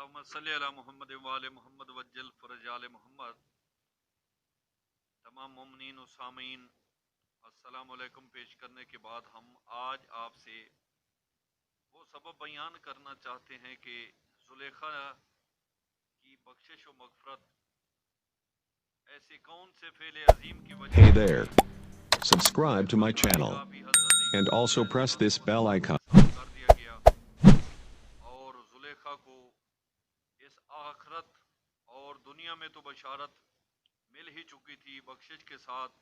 اللہم صلی علی محمد وآل محمد وجل فرج آل محمد۔ تمام مومنین و سامعین، السلام علیکم پیش کرنے کے بعد ہم آج آپ سے وہ سبب بیان کرنا چاہتے ہیں کہ زلیخا کی بخشش و مغفرت ایسے کون سے فعل عظیم کی وجہ Hey سے there. Subscribe to my channel بھی حضرت and یوسف also علیہ press السلام this کو bell دوزخ icon. میں سخت کر دیا گیا اور زلیخا کو اس آخرت اور دنیا میں تو بشارت مل ہی چکی تھی بخشش کے ساتھ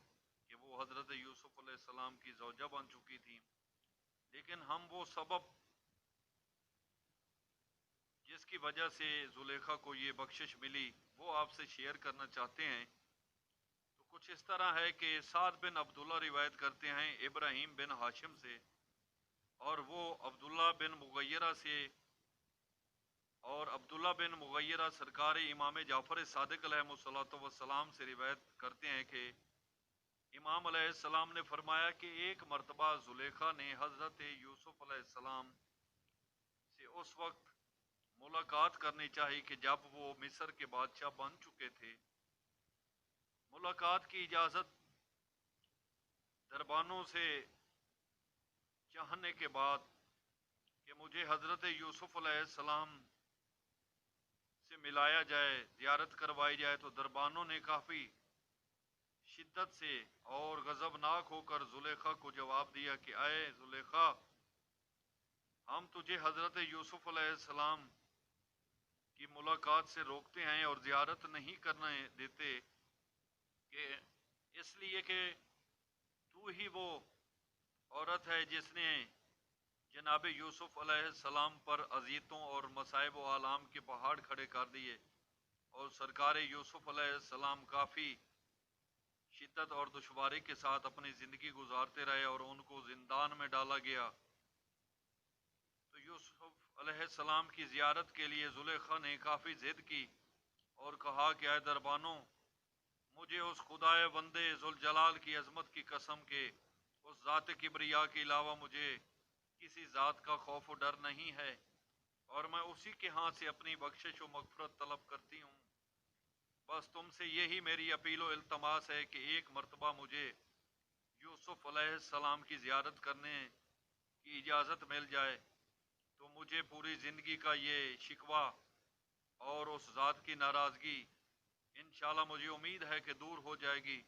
کہ وہ حضرت یوسف علیہ السلام کی زوجہ بن چکی تھی، لیکن ہم وہ سبب جس کی وجہ سے زلیخا کو یہ بخشش ملی وہ آپ سے شیئر کرنا چاہتے ہیں۔ تو کچھ اس طرح ہے کہ سعد بن عبداللہ روایت کرتے ہیں ابراہیم بن ہاشم سے، اور وہ عبداللہ بن مغیرہ سے، اور عبداللہ بن مغیرہ سرکار امام جعفر صادق علیہ السلام سے روایت کرتے ہیں کہ امام علیہ السلام نے فرمایا کہ ایک مرتبہ زلیخا نے حضرت یوسف علیہ السلام سے اس وقت ملاقات کرنی چاہی کہ جب وہ مصر کے بادشاہ بن چکے تھے۔ ملاقات کی اجازت دربانوں سے چاہنے کے بعد کہ مجھے حضرت یوسف علیہ السلام سے ملایا جائے، زیارت کروائی جائے، تو دربانوں نے کافی شدت سے اور غضبناک ہو کر زلیخا کو جواب دیا کہ اے زلیخا، ہم تجھے حضرت یوسف علیہ السلام کی ملاقات سے روکتے ہیں اور زیارت نہیں کرنے دیتے، کہ اس لیے کہ تو ہی وہ عورت ہے جس نے جناب یوسف علیہ السلام پر اذیتوں اور مصائب و آلام کے پہاڑ کھڑے کر دیے، اور سرکار یوسف علیہ السلام کافی شدت اور دشواری کے ساتھ اپنی زندگی گزارتے رہے اور ان کو زندان میں ڈالا گیا۔ تو یوسف علیہ السلام کی زیارت کے لیے زلیخا نے کافی ضد کی اور کہا کہ اے دربانوں، مجھے اس خدائے بندے ذوالجلال کی عظمت کی قسم کے اس ذات کبریا کے علاوہ مجھے کسی ذات کا خوف و ڈر نہیں ہے، اور میں اسی کے ہاں سے اپنی بخشش و مغفرت طلب کرتی ہوں۔ بس تم سے یہی میری اپیل و التماس ہے کہ ایک مرتبہ مجھے یوسف علیہ السلام کی زیارت کرنے کی اجازت مل جائے تو مجھے پوری زندگی کا یہ شکوہ اور اس ذات کی ناراضگی انشاءاللہ مجھے امید ہے کہ دور ہو جائے گی،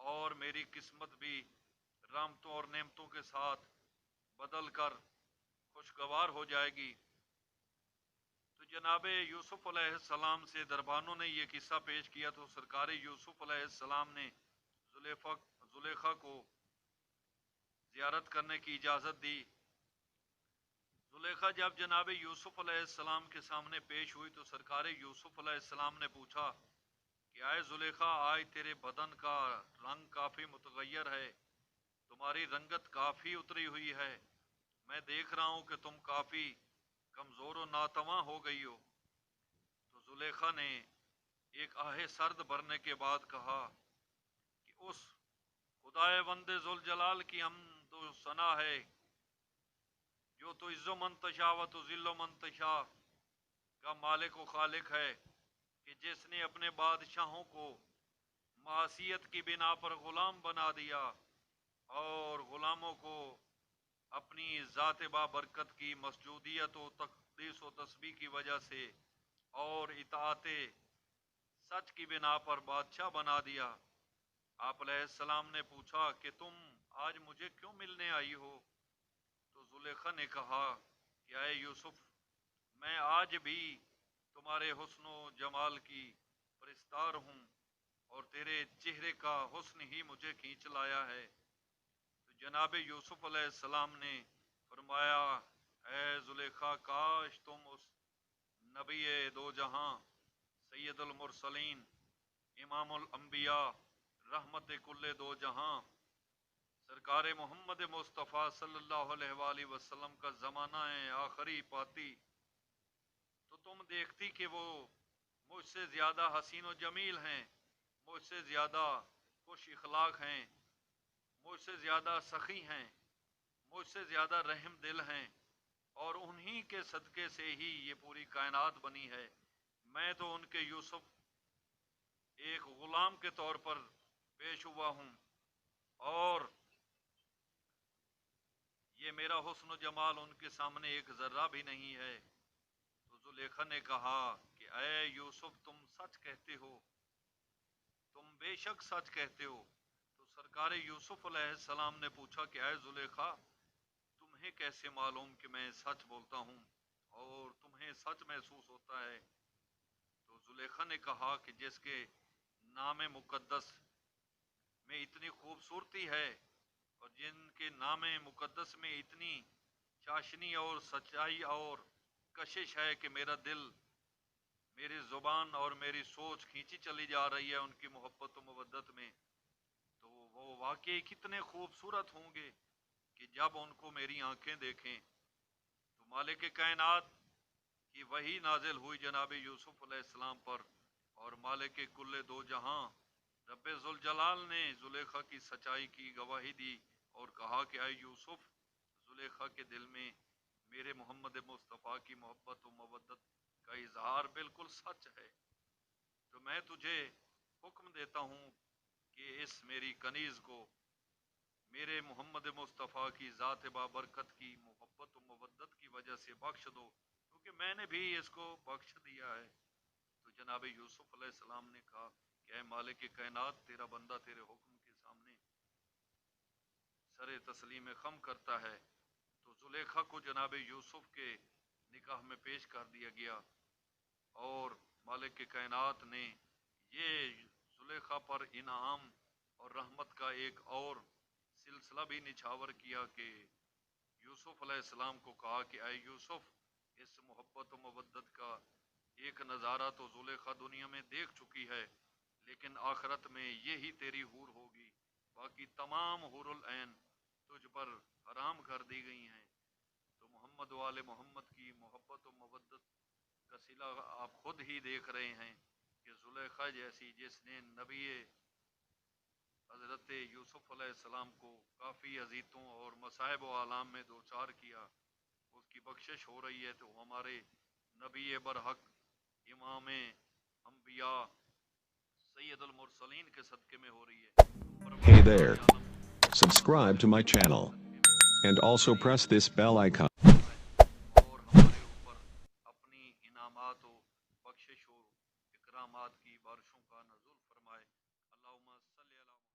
اور میری قسمت بھی رحمتوں اور نعمتوں کے ساتھ بدل کر خوشگوار ہو جائے گی۔ تو جناب یوسف علیہ السلام سے دربانوں نے یہ قصہ پیش کیا تو سرکار یوسف علیہ السلام نے زلیخا کو زیارت کرنے کی اجازت دی۔ زلیخا جب جناب یوسف علیہ السلام کے سامنے پیش ہوئی تو سرکار یوسف علیہ السلام نے پوچھا کہ اے زلیخا، آج تیرے بدن کا رنگ کافی متغیر ہے، تمہاری رنگت کافی اتری ہوئی ہے، میں دیکھ رہا ہوں کہ تم کافی کمزور و ناتواں ہو گئی ہو۔ تو زلیخا نے ایک آہ سرد بھرنے کے بعد کہا کہ اس خدائے بند ذوالجلال کی حمد و ثنا ہے جو تو عز و منتشا و تو ذل و منتشا کا مالک و خالق ہے، کہ جس نے اپنے بادشاہوں کو معصیت کی بنا پر غلام بنا دیا اور غلاموں کو اپنی ذات بابرکت کی مسجودیت و تقدیس و تسبیح کی وجہ سے اور اطاعت سچ کی بنا پر بادشاہ بنا دیا۔ آپ علیہ السلام نے پوچھا کہ تم آج مجھے کیوں ملنے آئی ہو؟ تو زلیخا نے کہا کہ اے یوسف، میں آج بھی تمہارے حسن و جمال کی پرستار ہوں اور تیرے چہرے کا حسن ہی مجھے کھینچ لایا ہے۔ تو جناب یوسف علیہ السلام نے فرمایا اے زلیخا، کاش تم اس نبی دو جہاں، سید المرسلین، امام الانبیاء، رحمت کل دو جہاں، سرکار محمد مصطفیٰ صلی اللہ علیہ وآلہ وسلم کا زمانہ آخری پاتی تو تم دیکھتی کہ وہ مجھ سے زیادہ حسین و جمیل ہیں، مجھ سے زیادہ خوش اخلاق ہیں، مجھ سے زیادہ سخی ہیں، مجھ سے زیادہ رحم دل ہیں، اور انہی کے صدقے سے ہی یہ پوری کائنات بنی ہے. میں تو ان کے یوسف ایک غلام کے طور پر پیش ہوا ہوں اور یہ میرا حسن و جمال ان کے سامنے ایک ذرہ بھی نہیں ہے. تو زلیخا نے کہا کہ اے یوسف تم سچ کہتے ہو, تم بے شک سچ کہتے ہو. تو سرکار یوسف علیہ السلام نے پوچھا کہ اے زلیخا تمہیں کیسے معلوم کہ میں سچ بولتا ہوں اور تمہیں سچ محسوس ہوتا ہے؟ تو زلیخا نے کہا کہ جس کے نام مقدس میں اتنی خوبصورتی ہے اور جن کے نام مقدس میں اتنی چاشنی اور سچائی اور کشش ہے کہ میرا دل, میری زبان اور میری سوچ کھینچی چلی جا رہی ہے ان کی محبت و مودت میں, تو وہ واقعی کتنے خوبصورت ہوں گے کہ جب ان کو میری آنکھیں دیکھیں. تو مالک کائنات کی وحی نازل ہوئی جناب یوسف علیہ السلام پر, اور مالک کل دو جہاں رب ذوالجلال نے زلیخا کی سچائی کی گواہی دی اور کہا کہ اے یوسف, زلیخا کے دل میں میرے محمد مصطفیٰ کی محبت و مودت کا اظہار بالکل سچ ہے. تو میں تجھے حکم دیتا ہوں کہ اس میری کنیز کو میرے محمد مصطفیٰ کی ذات بابرکت کی محبت و مودت کی وجہ سے بخش دو, کیونکہ میں نے بھی اس کو بخش دیا ہے. تو جناب یوسف علیہ السلام نے کہا کہ اے مالک کائنات, تیرا بندہ تیرے حکم کے سامنے سر تسلیم خم کرتا ہے. تو زلیخا کو جناب یوسف کے نکاح میں پیش کر دیا گیا اور مالک کائنات نے یہ زلیخا پر انعام اور رحمت کا ایک اور سلسلہ بھی نچھاور کیا کہ یوسف علیہ السلام کو کہا کہ اے یوسف, اس محبت و مودت کا ایک نظارہ تو زلیخا دنیا میں دیکھ چکی ہے, لیکن آخرت میں یہی تیری حور ہوگی, باقی تمام حور العین تجھ پر حرام کر دی گئی ہیں. تو محمد وال محمد کی محبت و مودت کا صلہ آپ خود ہی دیکھ رہے ہیں کہ زلیخا جیسی جس نے نبی حضرت یوسف علیہ السلام کو کافی اذیتوں اور مصائب و آلام میں دوچار کیا, اس کی بخشش ہو رہی ہے. تو ہمارے نبی برحق امام انبیاء سید المرسلین کے صدقے میں ہو رہی ہے. Hey پروردگار there. Alam Subscribe to my channel and also press this bell icon. اور ہمارے اوپر اپنی انعامات و بخشش و اکرامات کی بارشوں کا نزول